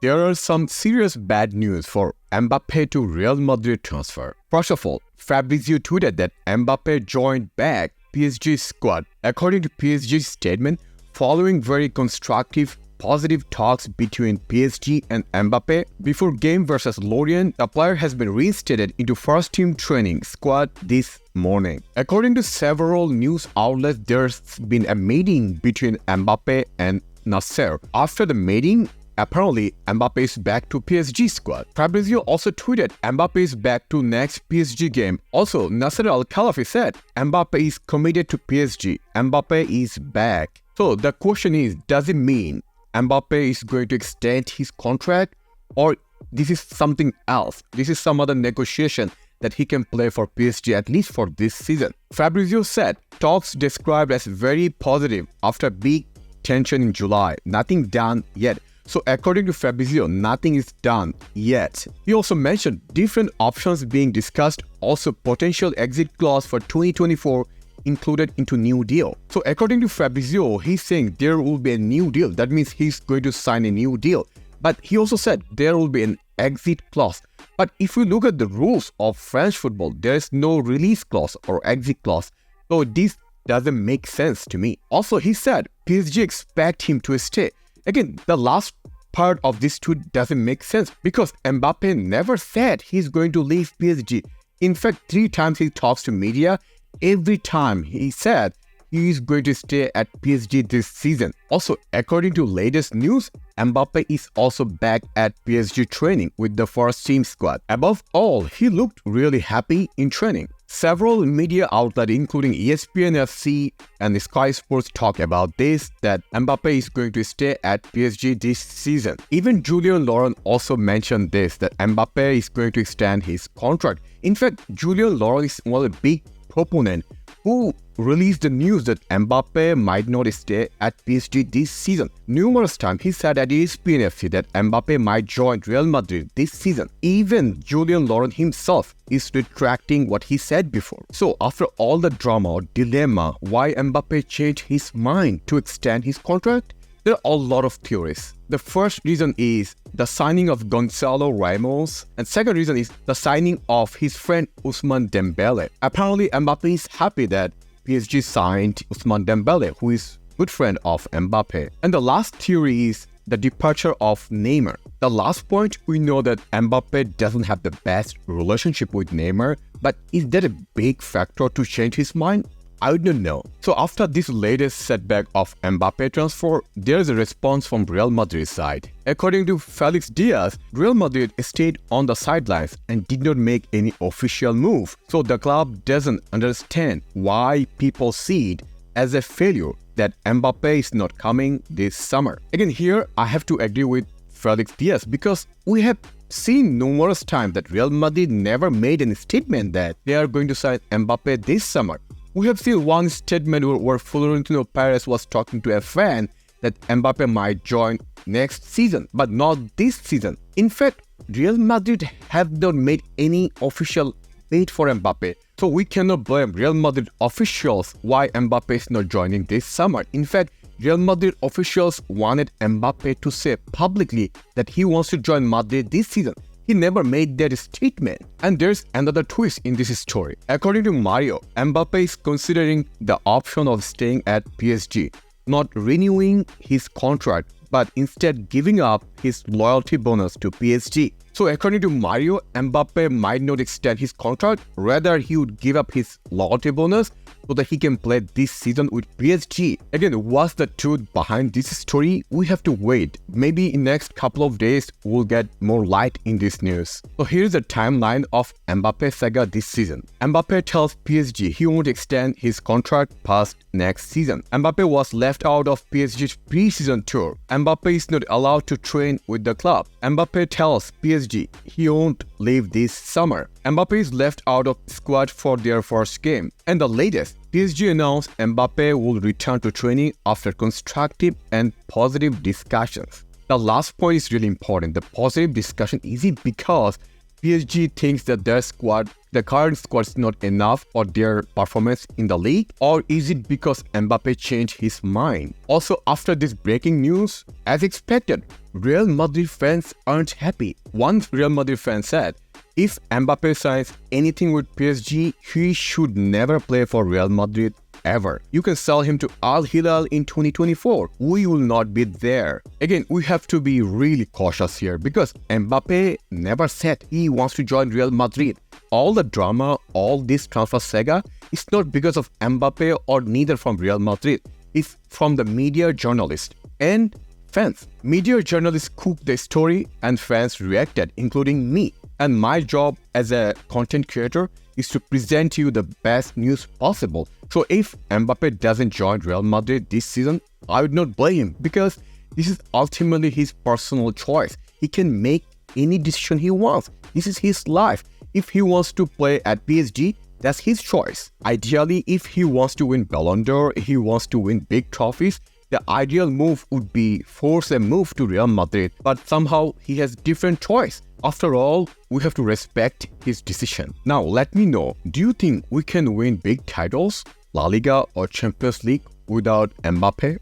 there are some serious bad news for Mbappe to Real Madrid transfer. First of all, Fabrizio tweeted that Mbappe joined back PSG squad. According to PSG's statement, following very constructive, positive talks between PSG and Mbappe before game versus Lorient, the player has been reinstated into first-team training squad this morning. According to several news outlets, there's been a meeting between Mbappe and Nasser. After the meeting, apparently Mbappe is back to PSG squad. Fabrizio also tweeted Mbappe is back to next PSG game. Also, Nasser Al-Khelaifi said Mbappe is committed to PSG. Mbappe is back. So the question is, does it mean Mbappe is going to extend his contract, or this is something else? This is some other negotiation that he can play for PSG at least for this season. Fabrizio said talks described as very positive after big tension in July. Nothing done yet. So according to Fabrizio, nothing is done yet. He also mentioned different options being discussed, also potential exit clause for 2024 included into new deal. So according to Fabrizio, he's saying there will be a new deal. That means he's going to sign a new deal. But he also said there will be an exit clause. But if we look at the rules of French football, there is no release clause or exit clause. So this doesn't make sense to me. Also, he said PSG expect him to stay. Again, the last part of this tweet doesn't make sense because Mbappe never said he's going to leave PSG. In fact, 3 times he talks to media. Every time he said he is going to stay at PSG this season. Also, according to latest news, Mbappe is also back at PSG training with the first team squad. Above all, he looked really happy in training. Several media outlets including ESPN FC and Sky Sports talk about this, that Mbappe is going to stay at PSG this season. Even Julien Laurent also mentioned this, that Mbappe is going to extend his contract. In fact, Julien Laurent is one of the big proponent who released the news that Mbappe might not stay at PSG this season. Numerous times he said at ESPN FC that Mbappe might join Real Madrid this season. Even Julien Laurent himself is retracting what he said before. So after all the drama or dilemma, why Mbappe changed his mind to extend his contract? There are a lot of theories. The first reason is the signing of Gonzalo Ramos, and second reason is the signing of his friend Ousmane Dembele. Apparently, Mbappe is happy that PSG signed Ousmane Dembele, who is a good friend of Mbappe. And the last theory is the departure of Neymar. The last point, we know that Mbappe doesn't have the best relationship with Neymar, but is that a big factor to change his mind? I don't know. So after this latest setback of Mbappe transfer, there is a response from Real Madrid side. According to Felix Diaz, Real Madrid stayed on the sidelines and did not make any official move. So the club doesn't understand why people see it as a failure that Mbappe is not coming this summer. Again, here I have to agree with Felix Diaz because we have seen numerous times that Real Madrid never made any statement that they are going to sign Mbappe this summer. We have seen one statement where Florentino Perez was talking to a fan that Mbappe might join next season, but not this season. In fact, Real Madrid have not made any official bid for Mbappe. So we cannot blame Real Madrid officials why Mbappe is not joining this summer. In fact, Real Madrid officials wanted Mbappe to say publicly that he wants to join Madrid this season. He never made that statement. And there's another twist in this story. According to Mario, Mbappe is considering the option of staying at PSG, not renewing his contract, but instead giving up his loyalty bonus to PSG. So according to Mario, Mbappe might not extend his contract, rather he would give up his loyalty bonus so that he can play this season with PSG. Again, what's the truth behind this story? We have to wait. Maybe in next couple of days, we'll get more light in this news. So here's the timeline of Mbappe saga this season. Mbappe tells PSG he won't extend his contract past next season. Mbappe was left out of PSG's pre-season tour. Mbappe is not allowed to train with the club. Mbappe tells PSG he won't leave this summer. Mbappe is left out of squad for their first game. And the latest, PSG announced Mbappe will return to training after constructive and positive discussions. The last point is really important. The positive discussion, is it because PSG thinks that their squad, the current squad, is not enough for their performance in the league? Or is it because Mbappe changed his mind? Also, after this breaking news, as expected, Real Madrid fans aren't happy. One Real Madrid fan said, if Mbappe signs anything with PSG, he should never play for Real Madrid ever. You can sell him to Al Hilal in 2024. We will not be there. Again, we have to be really cautious here because Mbappe never said he wants to join Real Madrid. All the drama, all this transfer saga is not because of Mbappe or neither from Real Madrid. It's from the media journalists and fans. Media journalists cooked the story and fans reacted, including me. And my job as a content creator is to present you the best news possible. So if Mbappe doesn't join Real Madrid this season, I would not blame him because this is ultimately his personal choice. He can make any decision he wants. This is his life. If he wants to play at PSG, that's his choice. Ideally, if he wants to win Ballon d'Or, if he wants to win big trophies, the ideal move would be force a move to Real Madrid. But somehow he has different choice. After all, we have to respect his decision. Now, let me know, do you think we can win big titles, La Liga or Champions League without Mbappe?